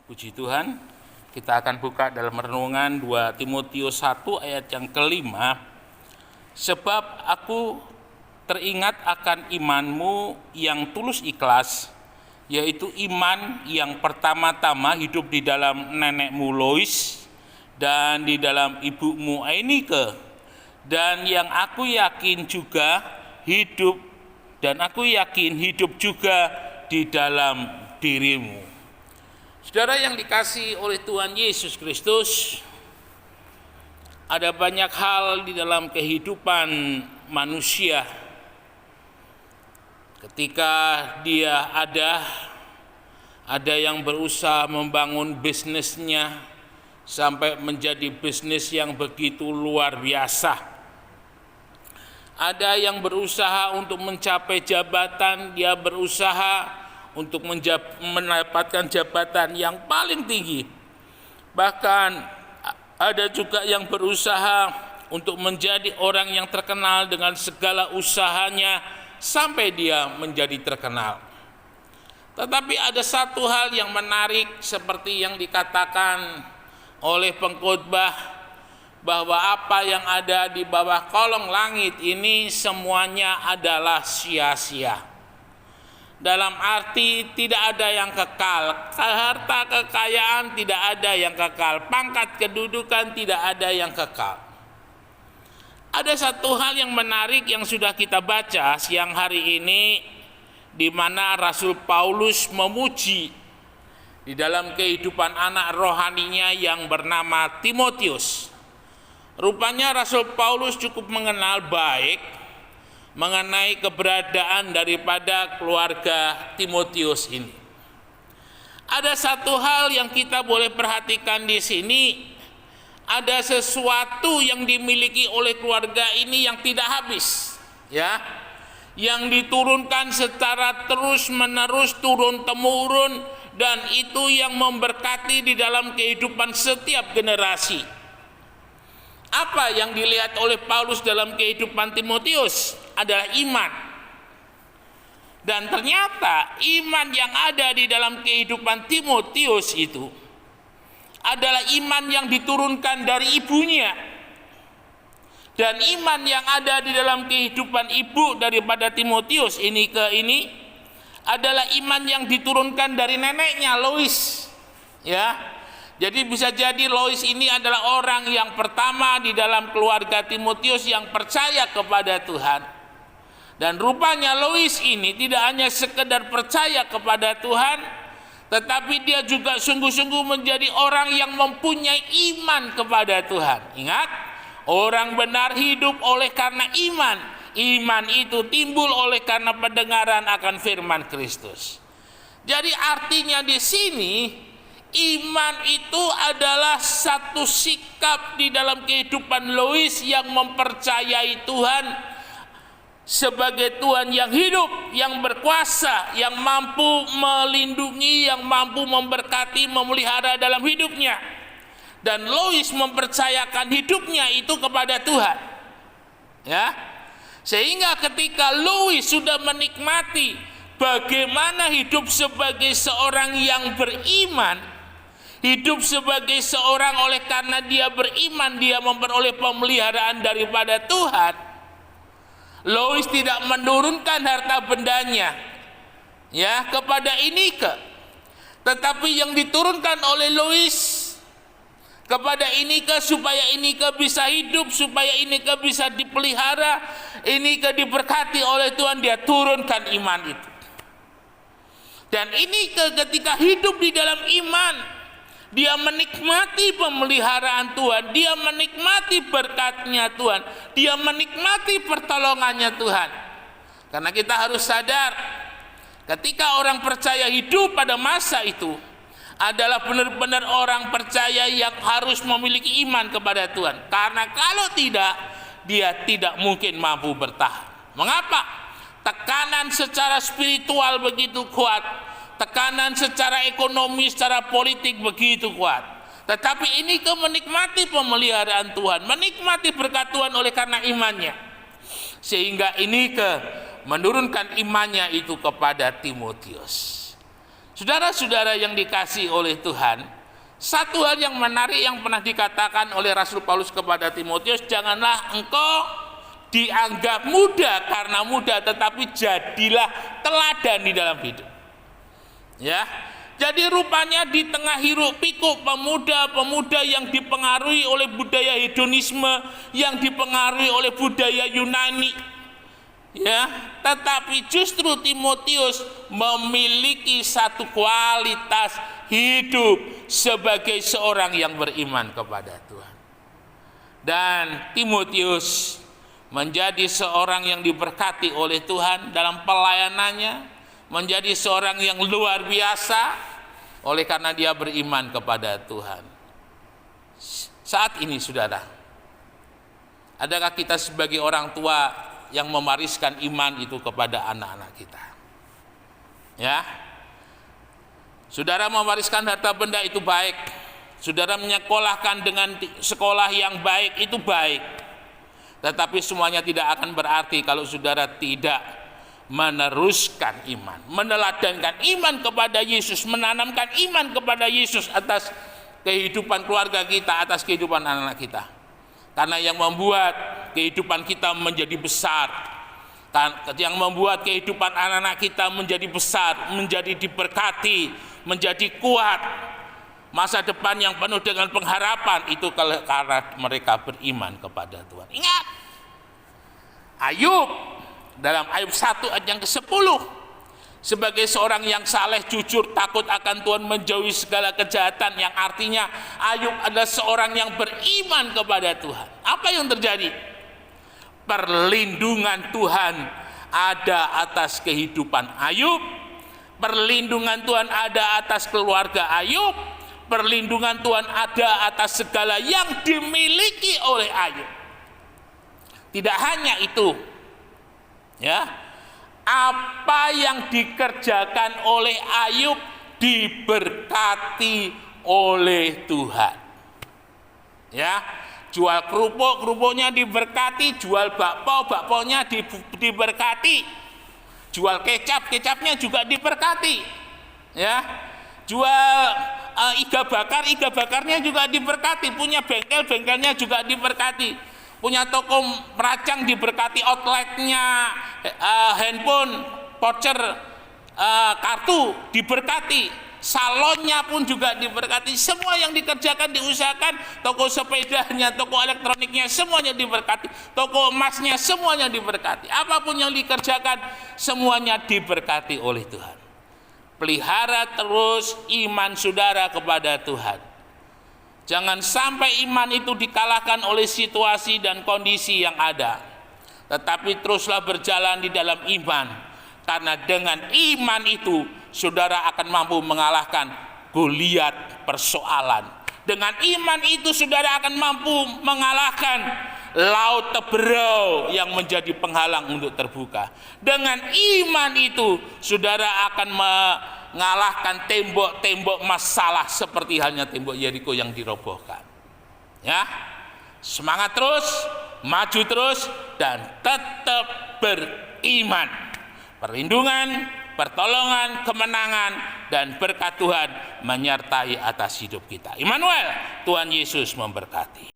Puji Tuhan, kita akan buka dalam renungan 2 Timotius 1 ayat yang kelima. Sebab aku teringat akan imanmu yang tulus ikhlas, yaitu iman yang pertama-tama hidup di dalam nenekmu Lois dan di dalam ibumu Ainike, dan yang aku yakin hidup juga di dalam dirimu. Saudara yang dikasihi oleh Tuhan Yesus Kristus, ada banyak hal di dalam kehidupan manusia. Ketika dia ada yang berusaha membangun bisnisnya sampai menjadi bisnis yang begitu luar biasa. Ada yang berusaha untuk mencapai jabatan, dia berusaha untuk mendapatkan jabatan yang paling tinggi. Bahkan ada juga yang berusaha untuk menjadi orang yang terkenal dengan segala usahanya sampai dia menjadi terkenal. Tetapi ada satu hal yang menarik seperti yang dikatakan oleh pengkhotbah, bahwa apa yang ada di bawah kolong langit ini semuanya adalah sia-sia. Dalam arti tidak ada yang kekal, harta kekayaan tidak ada yang kekal, pangkat kedudukan tidak ada yang kekal. Ada satu hal yang menarik yang sudah kita baca siang hari ini, di mana Rasul Paulus memuji di dalam kehidupan anak rohaninya yang bernama Timotius. Rupanya Rasul Paulus cukup mengenal baik mengenai keberadaan daripada keluarga Timotius ini. Ada satu hal yang kita boleh perhatikan di sini, ada sesuatu yang dimiliki oleh keluarga ini yang tidak habis, ya, yang diturunkan secara terus-menerus, turun-temurun, dan itu yang memberkati di dalam kehidupan setiap generasi. Apa yang dilihat oleh Paulus dalam kehidupan Timotius adalah iman. Dan ternyata iman yang ada di dalam kehidupan Timotius itu adalah iman yang diturunkan dari ibunya. Dan iman yang ada di dalam kehidupan ibu daripada Timotius ini adalah iman yang diturunkan dari neneknya Lois. Ya. Jadi bisa jadi Lois ini adalah orang yang pertama di dalam keluarga Timotius yang percaya kepada Tuhan. Dan rupanya Lois ini tidak hanya sekedar percaya kepada Tuhan, tetapi dia juga sungguh-sungguh menjadi orang yang mempunyai iman kepada Tuhan. Ingat, orang benar hidup oleh karena iman. Iman itu timbul oleh karena pendengaran akan firman Kristus. Jadi artinya di sini, iman itu adalah satu sikap di dalam kehidupan Lois yang mempercayai Tuhan sebagai Tuhan yang hidup, yang berkuasa, yang mampu melindungi, yang mampu memberkati, memelihara dalam hidupnya. Dan Lois mempercayakan hidupnya itu kepada Tuhan. Ya. Sehingga ketika Lois sudah menikmati bagaimana hidup sebagai seorang yang beriman, hidup sebagai seorang oleh karena dia beriman, dia memperoleh pemeliharaan daripada Tuhan. Lois tidak menurunkan harta bendanya, ya, kepada Ainike, tetapi yang diturunkan oleh Lois kepada Ainike supaya Ainike bisa hidup, supaya Ainike bisa dipelihara, Ainike diberkati oleh Tuhan, dia turunkan iman itu. Dan Ainike ketika hidup di dalam iman, dia menikmati pemeliharaan Tuhan, dia menikmati berkatnya Tuhan, dia menikmati pertolongannya Tuhan. Karena kita harus sadar, ketika orang percaya hidup pada masa itu adalah benar-benar orang percaya yang harus memiliki iman kepada Tuhan. Karena kalau tidak, dia tidak mungkin mampu bertahan. Mengapa? Tekanan secara spiritual begitu kuat. Tekanan secara ekonomi, secara politik begitu kuat. Tetapi ini menikmati pemeliharaan Tuhan, menikmati berkat Tuhan oleh karena imannya. Sehingga ini menurunkan imannya itu kepada Timotius. Saudara-saudara yang dikasihi oleh Tuhan, satu hal yang menarik yang pernah dikatakan oleh Rasul Paulus kepada Timotius, janganlah engkau dianggap muda karena muda, tetapi jadilah teladan di dalam hidup. Ya, jadi rupanya di tengah hiruk pikuk pemuda-pemuda yang dipengaruhi oleh budaya hedonisme, yang dipengaruhi oleh budaya Yunani, ya, tetapi justru Timotius memiliki satu kualitas hidup sebagai seorang yang beriman kepada Tuhan. Dan Timotius menjadi seorang yang diberkati oleh Tuhan dalam pelayanannya, menjadi seorang yang luar biasa oleh karena dia beriman kepada Tuhan. Saat ini saudara, adakah kita sebagai orang tua yang mewariskan iman itu kepada anak-anak kita? Ya, saudara mewariskan harta benda itu baik, saudara menyekolahkan dengan sekolah yang baik itu baik. Tetapi semuanya tidak akan berarti kalau saudara tidak meneruskan iman, meneladankan iman kepada Yesus, menanamkan iman kepada Yesus atas kehidupan keluarga kita, atas kehidupan anak-anak kita. Karena yang membuat kehidupan kita menjadi besar, yang membuat kehidupan anak-anak kita menjadi besar, menjadi diberkati, menjadi kuat, masa depan yang penuh dengan pengharapan, itu karena mereka beriman kepada Tuhan. Ingat, Ayub dalam Ayub 1 ayat yang ke-10, sebagai seorang yang saleh, jujur, takut akan Tuhan, menjauhi segala kejahatan, yang artinya Ayub adalah seorang yang beriman kepada Tuhan. Apa yang terjadi? Perlindungan Tuhan ada atas kehidupan Ayub, perlindungan Tuhan ada atas keluarga Ayub, perlindungan Tuhan ada atas segala yang dimiliki oleh Ayub. Tidak hanya itu, ya, apa yang dikerjakan oleh Ayub diberkati oleh Tuhan. Ya, jual kerupuknya diberkati, jual bakponya diberkati, jual kecapnya juga diberkati. Ya, jual iga bakarnya juga diberkati, punya bengkelnya juga diberkati, punya toko meracang diberkati, outletnya, handphone, voucher, kartu diberkati, salonnya pun juga diberkati. Semua yang dikerjakan, diusahakan, toko sepedanya, toko elektroniknya, semuanya diberkati, toko emasnya, semuanya diberkati. Apapun yang dikerjakan, semuanya diberkati oleh Tuhan. Pelihara terus iman saudara kepada Tuhan. Jangan sampai iman itu dikalahkan oleh situasi dan kondisi yang ada, tetapi teruslah berjalan di dalam iman, karena dengan iman itu saudara akan mampu mengalahkan Goliat persoalan. Dengan iman itu saudara akan mampu mengalahkan laut Teberau yang menjadi penghalang untuk terbuka. Dengan iman itu saudara akan mengalahkan tembok-tembok masalah seperti halnya tembok Yeriko yang dirobohkan. Ya, semangat terus, maju terus, dan tetap beriman. Perlindungan, pertolongan, kemenangan, dan berkat Tuhan menyertai atas hidup kita. Immanuel, Tuhan Yesus memberkati.